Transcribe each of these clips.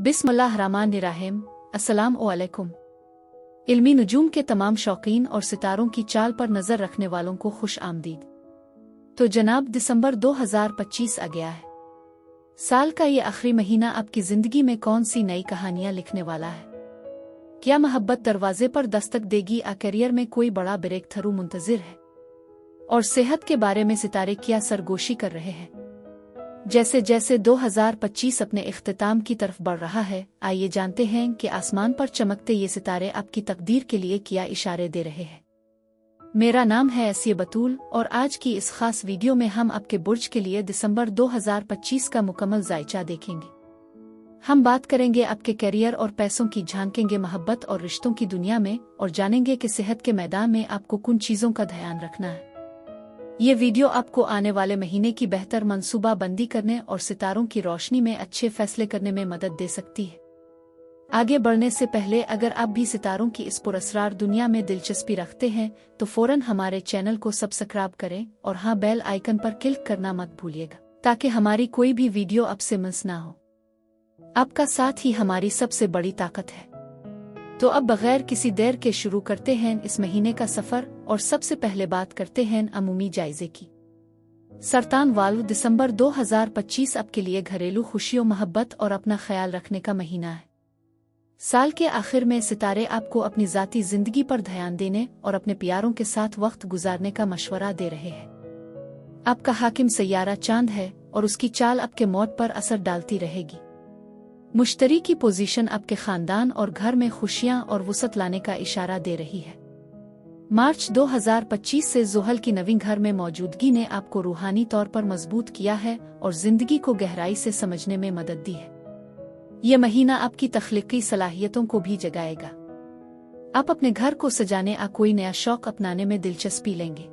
बिस्मिल्लाहिर्रहमानिर्रहीम। अस्सलामु अलैकुम। इल्मी नुजूम के तमाम शौकीन और सितारों की चाल पर नज़र रखने वालों को खुश आमदीद। तो जनाब, दिसंबर 2025 आ गया है। साल का ये आखिरी महीना आपकी ज़िंदगी में कौन सी नई कहानियाँ लिखने वाला है? क्या मोहब्बत दरवाजे पर दस्तक देगी? करियर में कोई बड़ा ब्रेक थ्रू मुंतज़िर है? और सेहत के बारे में सितारे क्या सरगोशी कर रहे हैं? जैसे जैसे 2025 अपने इख्तिताम की तरफ बढ़ रहा है, आइए जानते हैं कि आसमान पर चमकते ये सितारे आपकी तकदीर के लिए क्या इशारे दे रहे हैं। मेरा नाम है एसिया बतूल और आज की इस खास वीडियो में हम आपके बुर्ज के लिए दिसंबर 2025 का मुकम्मल जायचा देखेंगे। हम बात करेंगे आपके करियर और पैसों की, झांकेंगे मोहब्बत और रिश्तों की दुनिया में और जानेंगे कि सेहत के मैदान में आपको किन चीज़ों का ध्यान रखना है। ये वीडियो आपको आने वाले महीने की बेहतर मंसूबा बंदी करने और सितारों की रोशनी में अच्छे फैसले करने में मदद दे सकती है। आगे बढ़ने से पहले अगर आप भी सितारों की इस पुरअसरार दुनिया में दिलचस्पी रखते हैं तो फौरन हमारे चैनल को सब्सक्राइब करें और हाँ, बेल आइकन पर क्लिक करना मत भूलिएगा ताकि हमारी कोई भी वीडियो आपसे मिस ना हो। आपका साथ ही हमारी सबसे बड़ी ताकत है। तो अब बगैर किसी देर के शुरू करते हैं इस महीने का सफर और सबसे पहले बात करते हैं अमूमी जायजे की। सरतान वाल्व, दिसंबर 2025 आपके लिए घरेलू खुशियों, मोहब्बत और अपना ख्याल रखने का महीना है। साल के आखिर में सितारे आपको अपनी ज़ाती ज़िंदगी पर ध्यान देने और अपने प्यारों के साथ वक्त गुजारने का मशवरा दे रहे हैं। आपका हाकिम सैयारा चांद है और उसकी चाल आपके मौत पर असर डालती रहेगी। मुश्तरी की पोजीशन आपके खानदान और घर में खुशियां और वुसअत लाने का इशारा दे रही है। मार्च 2025 से ज़ुहल की नवीं घर में मौजूदगी ने आपको रूहानी तौर पर मजबूत किया है और जिंदगी को गहराई से समझने में मदद दी है। यह महीना आपकी तख्लीकी सलाहियतों को भी जगाएगा। आप अपने घर को सजाने या कोई नया शौक अपनाने में दिलचस्पी लेंगे।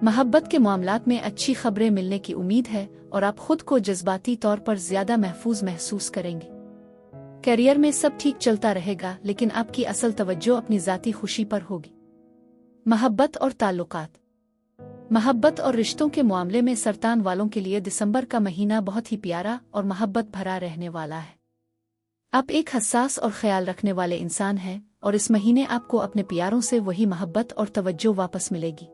मोहब्बत के मामलात में अच्छी खबरें मिलने की उम्मीद है और आप खुद को जज्बाती तौर पर ज्यादा महफूज महसूस करेंगे। करियर में सब ठीक चलता रहेगा, लेकिन आपकी असल तवज्जो अपनी ज़ाती खुशी पर होगी। मोहब्बत और ताल्लुकात। मोहब्बत और रिश्तों के मामले में सरतान वालों के लिए दिसंबर का महीना बहुत ही प्यारा और मोहब्बत भरा रहने वाला है। आप एक हसास और ख्याल रखने वाले इंसान हैं और इस महीने आपको अपने प्यारों से वही मोहब्बत और तवज्जो वापस मिलेगी।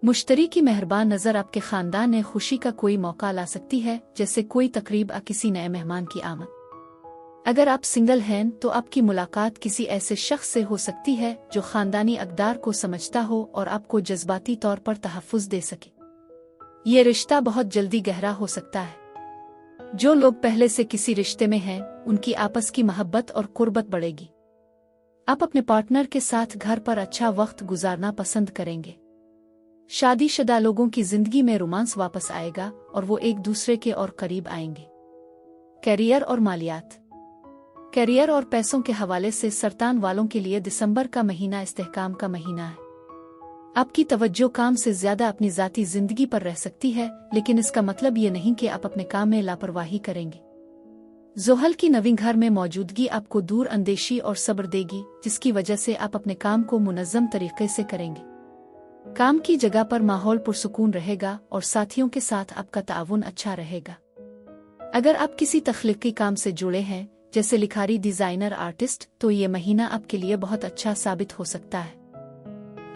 मुश्तरी की मेहरबान नज़र आपके खानदान में खुशी का कोई मौका ला सकती है, जैसे कोई तकरीब या किसी नए मेहमान की आमद। अगर आप सिंगल हैं तो आपकी मुलाकात किसी ऐसे शख्स से हो सकती है जो खानदानी अक़दार को समझता हो और आपको जज्बाती तौर पर तहफ़्फ़ुज़ दे सके। ये रिश्ता बहुत जल्दी गहरा हो सकता है। जो लोग पहले से किसी रिश्ते में हैं उनकी आपस की मोहब्बत और कुर्बत बढ़ेगी। आप अपने पार्टनर के साथ घर पर अच्छा वक्त गुजारना पसंद करेंगे। शादीशुदा लोगों की जिंदगी में रोमांस वापस आएगा और वो एक दूसरे के और करीब आएंगे। करियर और मालियात। करियर और पैसों के हवाले से सरतान वालों के लिए दिसंबर का महीना इस्तेहकाम का महीना है। आपकी तवज्जो काम से ज्यादा अपनी ज़ाती जिंदगी पर रह सकती है, लेकिन इसका मतलब ये नहीं कि आप अपने काम में लापरवाही करेंगे। ज़ुहल की नवीं घर में मौजूदगी आपको दूर अंदेशी और सब्र देगी, जिसकी वजह से आप अपने काम को मुनज़्ज़म तरीके से करेंगे। काम की जगह पर माहौल पुरसुकून रहेगा और साथियों के साथ आपका ताउन अच्छा रहेगा। अगर आप किसी तख्लीकी काम से जुड़े हैं, जैसे लिखारी, डिजाइनर, आर्टिस्ट, तो ये महीना आपके लिए बहुत अच्छा साबित हो सकता है।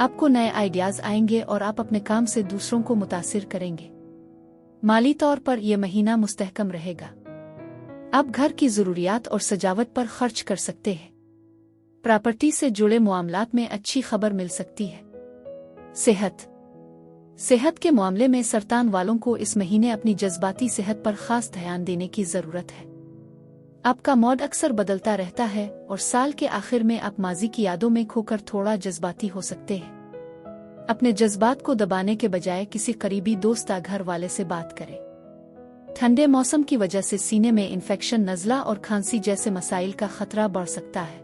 आपको नए आइडियाज आएंगे और आप अपने काम से दूसरों को मुतासिर करेंगे। माली तौर पर यह महीना मुस्तहकम रहेगा। आप घर की जरूरियात और सजावट पर खर्च कर सकते हैं। प्रॉपर्टी से जुड़े मामलात में अच्छी खबर मिल सकती है। सेहत के मामले में सरतान वालों को इस महीने अपनी जज्बाती सेहत पर खास ध्यान देने की जरूरत है। आपका मूड अक्सर बदलता रहता है और साल के आखिर में आप माजी की यादों में खोकर थोड़ा जज्बाती हो सकते हैं। अपने जज्बात को दबाने के बजाय किसी करीबी दोस्त या घर वाले से बात करें। ठंडे मौसम की वजह से सीने में इन्फेक्शन, नज़ला और खांसी जैसे मसाइल का खतरा बढ़ सकता है।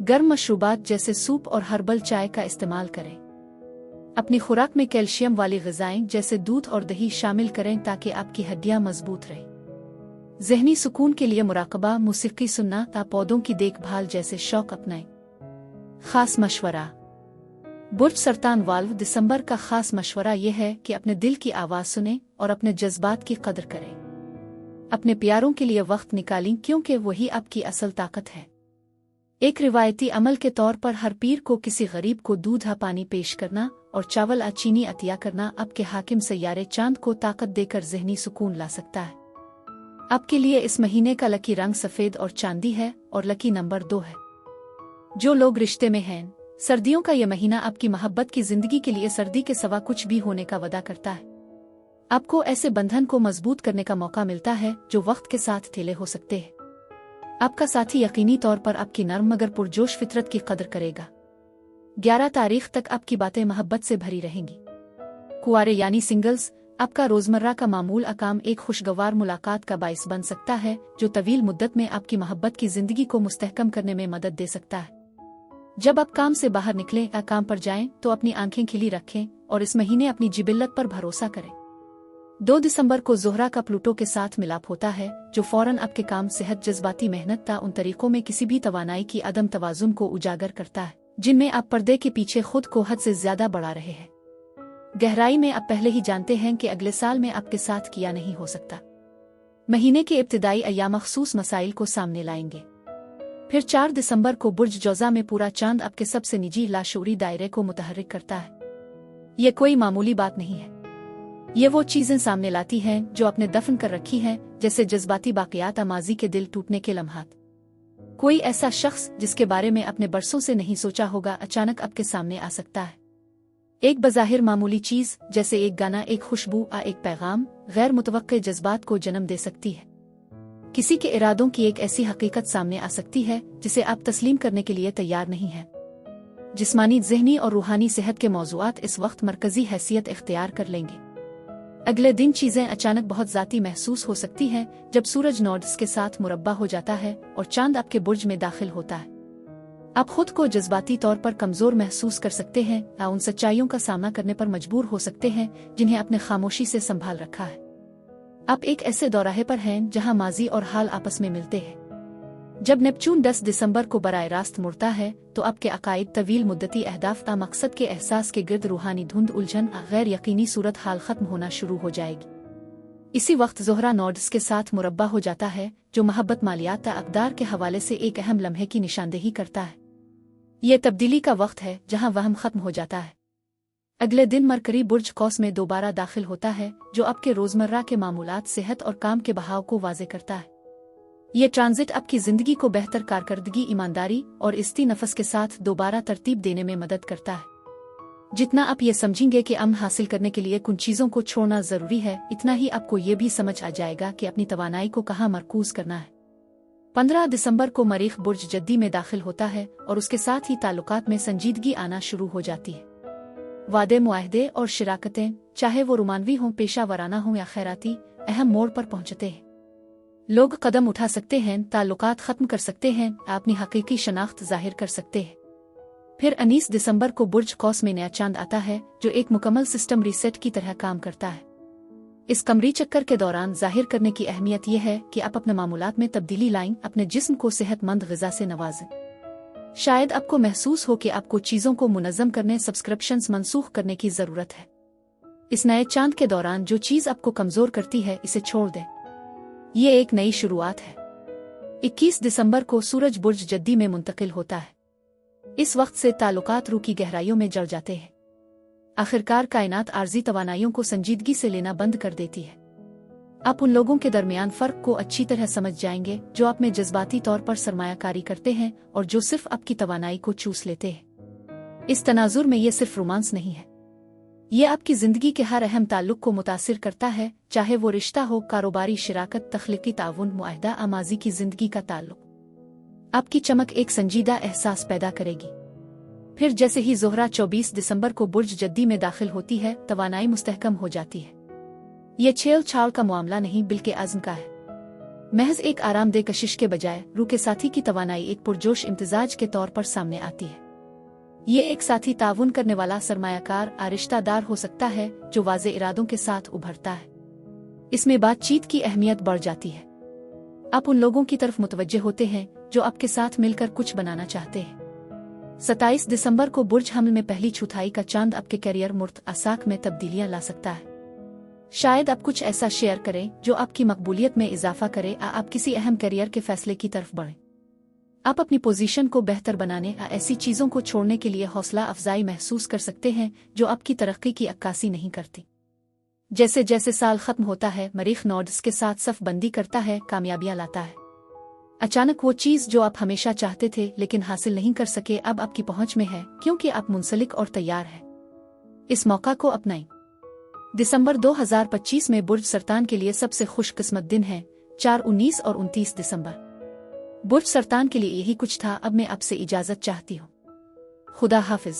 गर्म मशरूबात जैसे सूप और हर्बल चाय का इस्तेमाल करें। अपनी खुराक में कैल्शियम वाली ग़िज़ाएं जैसे दूध और दही शामिल करें ताकि आपकी हड्डियां मजबूत रहें। ज़हनी सुकून के लिए मुराकबा, मौसीकी सुनना या पौधों की देखभाल जैसे शौक अपनाएं। खास मशवरा। बुर्ज सरतान वाल्व, दिसंबर का खास मशवरा यह है कि अपने दिल की आवाज़ सुनें और अपने जज्बात की कदर करें। अपने प्यारों के लिए वक्त निकालें क्योंकि वही आपकी असल ताकत है। एक रिवायती अमल के तौर पर हर पीर को किसी गरीब को दूध पानी पेश करना और चावल चीनी अतिया करना आपके हाकिम सैयारे चांद को ताकत देकर ज़हनी सुकून ला सकता है। आपके लिए इस महीने का लकी रंग सफ़ेद और चांदी है और लकी नंबर 2 है। जो लोग रिश्ते में हैं, सर्दियों का यह महीना आपकी मोहब्बत की जिंदगी के लिए सर्दी के सिवा कुछ भी होने का वादा करता है। आपको ऐसे बंधन को मजबूत करने का मौका मिलता है जो वक्त के साथ ढीले हो सकते हैं। आपका साथी यकीनी तौर पर आपकी नर्म मगर पुरजोश फितरत की कदर करेगा। 11 तारीख तक आपकी बातें मोहब्बत से भरी रहेंगी। कुंवारे यानी सिंगल्स, आपका रोजमर्रा का मामूल काम एक खुशगवार मुलाकात का बाइस बन सकता है जो तवील मुद्दत में आपकी मोहब्बत की जिंदगी को मुस्तहकम करने में मदद दे सकता है। जब आप काम से बाहर निकलें या काम पर जाएं तो अपनी आंखें खिली रखें और इस महीने अपनी जिबिल्लत पर भरोसा करें। 2 दिसंबर को ज़ोहरा का प्लूटो के साथ मिलाप होता है जो फौरन आपके काम, सेहत, जज्बाती मेहनत ता उन तरीकों में किसी भी तवानाई की अदम तवाजुन को उजागर करता है जिनमें आप पर्दे के पीछे खुद को हद से ज्यादा बढ़ा रहे हैं। गहराई में आप पहले ही जानते हैं कि अगले साल में आपके साथ किया नहीं हो सकता। महीने के इब्तिदाई अय्याम मखसूस मसाइल को सामने लाएंगे। फिर 4 दिसंबर को बुर्ज जौज़ा में पूरा चांद आपके सबसे निजी लाशूरी दायरे को मुतहर्रिक करता है। ये कोई मामूली बात नहीं है। ये वो चीजें सामने लाती हैं जो आपने दफन कर रखी हैं, जैसे जज्बाती बाक़ियात, माजी के दिल टूटने के लम्हात। कोई ऐसा शख्स जिसके बारे में आपने बरसों से नहीं सोचा होगा अचानक आपके सामने आ सकता है। एक बज़ाहिर मामूली चीज जैसे एक गाना, एक खुशबू या एक पैगाम गैर मुतवक्के जज्बात को जन्म दे सकती है। किसी के इरादों की एक ऐसी हकीकत सामने आ सकती है जिसे आप तस्लीम करने के लिए तैयार नहीं हैं। जिस्मानी, ज़हनी और रूहानी सेहत के मौज़ूआत इस वक्त मरकजी हैसियत इख्तियार कर लेंगे। अगले दिन चीजें अचानक बहुत ज़ाती महसूस हो सकती हैं जब सूरज नोड्स के साथ मुरब्बा हो जाता है और चांद आपके बुर्ज में दाखिल होता है। आप खुद को जज्बाती तौर पर कमजोर महसूस कर सकते हैं या उन सच्चाइयों का सामना करने पर मजबूर हो सकते हैं जिन्हें आपने खामोशी से संभाल रखा है। आप एक ऐसे दौराहे पर हैं जहां माजी और हाल आपस में मिलते हैं। जब नेपच्यून 10 दिसंबर को बराह रास्त मुड़ता है तो आपके अकायद, तवील मुद्दती अहदाफ ता मकसद के एहसास के गिर्द रूहानी धुंध, उलझन, गैर यकीनी सूरत हाल खत्म होना शुरू हो जाएगी। इसी वक्त ज़ोहरा नोड्स के साथ मुरब्बा हो जाता है जो मोहब्बत, मालियात ता अक़दार के हवाले से एक अहम लम्हे की निशानदेही करता है। ये तब्दीली का वक्त है जहाँ वहम खत्म हो जाता है। अगले दिन मरकरी बुर्ज कौस में दोबारा दाखिल होता है जो आपके रोजमर्रा के मामूलात, सेहत और काम के बहाव को वाज़े करता है। ये ट्रांजिट आपकी जिंदगी को बेहतर कारकर्दगी, ईमानदारी और इस्ती नफस के साथ दोबारा तरतीब देने में मदद करता है। जितना आप ये समझेंगे कि अमन हासिल करने के लिए कुछ चीजों को छोड़ना जरूरी है, इतना ही आपको ये भी समझ आ जाएगा कि अपनी तवानाई को कहाँ मरकूज करना है। 15 दिसंबर को मरीख बुर्ज जद्दी में दाखिल होता है और उसके साथ ही ताल्लुकात में संजीदगी आना शुरू हो जाती है। वादे, मुआहदे और शिराकतें, चाहे वो रोमानवी हों, पेशा वराना हों या खैराती, अहम मोड़ पर पहुंचते हैं। लोग कदम उठा सकते हैं, ताल्लुकात खत्म कर सकते हैं, अपनी हकीकी शनाख्त जाहिर कर सकते हैं। फिर 19 दिसंबर को बुर्ज कौस में नया चांद आता है जो एक मुकम्मल सिस्टम रीसेट की तरह काम करता है। इस कमरी चक्कर के दौरान जाहिर करने की अहमियत यह है कि आप अपने मामूलात में तब्दीली लाएं, अपने जिस्म को सेहतमंद ग़िज़ा से नवाजें। शायद आपको महसूस हो कि आपको चीज़ों को मुनज़्ज़म करने, सब्सक्रिप्शंस मनसूख करने की ज़रूरत है। इस नए चांद के दौरान जो चीज़ आपको कमज़ोर करती है इसे छोड़ दें। ये एक नई शुरुआत है। 21 दिसंबर को सूरज बुर्ज जद्दी में मुंतकिल होता है। इस वक्त से ताल्लुकात रूह की गहराइयों में जड़ जाते हैं। आखिरकार कायनात आर्जी तवानाइयों को संजीदगी से लेना बंद कर देती है। आप उन लोगों के दरमियान फ़र्क को अच्छी तरह समझ जाएंगे जो आप में जज्बाती तौर पर सरमायाकारी करते हैं और जो सिर्फ आपकी तवानाई को चूस लेते हैं। इस तनाजुर में ये सिर्फ रोमांस नहीं है, ये आपकी जिंदगी के हर अहम ताल्लुक को मुतासिर करता है, चाहे वो रिश्ता हो, कारोबारी शिराकत, तख्लीकी ताउन, मुआहदा, आमाजी की जिंदगी का ताल्लुक। आपकी चमक एक संजीदा एहसास पैदा करेगी। फिर जैसे ही ज़ोहरा 24 दिसंबर को बुर्ज जद्दी में दाखिल होती है, तवानाई मुस्तहकम हो जाती है। ये छेल छाल का मामला नहीं बल्कि आज़म का है। महज एक आरामदेह कशिश के बजाय रूह के साथी की तवानाई एक पुरजोश इम्तिजाज के तौर पर सामने आती है। ये एक साथी ताउन करने वाला सरमायाकार रिश्तेदार हो सकता है जो वाज़े इरादों के साथ उभरता है। इसमें बातचीत की अहमियत बढ़ जाती है। आप उन लोगों की तरफ मुतवज्जे होते हैं जो आपके साथ मिलकर कुछ बनाना चाहते हैं। 27 दिसंबर को बुर्ज हमल में पहली चौथाई का चांद आपके करियर, मुर्त, आसाक में तब्दीलियां ला सकता है। शायद आप कुछ ऐसा शेयर करें जो आपकी मकबूलियत में इजाफा करे या आप किसी अहम करियर के फैसले की तरफ बढ़ें। आप अपनी पोजीशन को बेहतर बनाने या ऐसी चीज़ों को छोड़ने के लिए हौसला अफजाई महसूस कर सकते हैं जो आपकी तरक्की की अक्कासी नहीं करती। जैसे जैसे साल खत्म होता है, मरीख नोड्स के साथ सफ बंदी करता है, कामयाबियां लाता है। अचानक वो चीज़ जो आप हमेशा चाहते थे लेकिन हासिल नहीं कर सके अब आपकी पहुंच में है, क्योंकि आप मुंसलिक और तैयार हैं। इस मौका को अपनाएं। दिसंबर 2025 में बुर्ज सरतान के लिए सबसे खुशकिस्मत दिन है, 4, 19 और 29 दिसंबर। बुर्ज सरतान के लिए यही कुछ था। अब मैं आपसे इजाजत चाहती हूँ। खुदा हाफिज।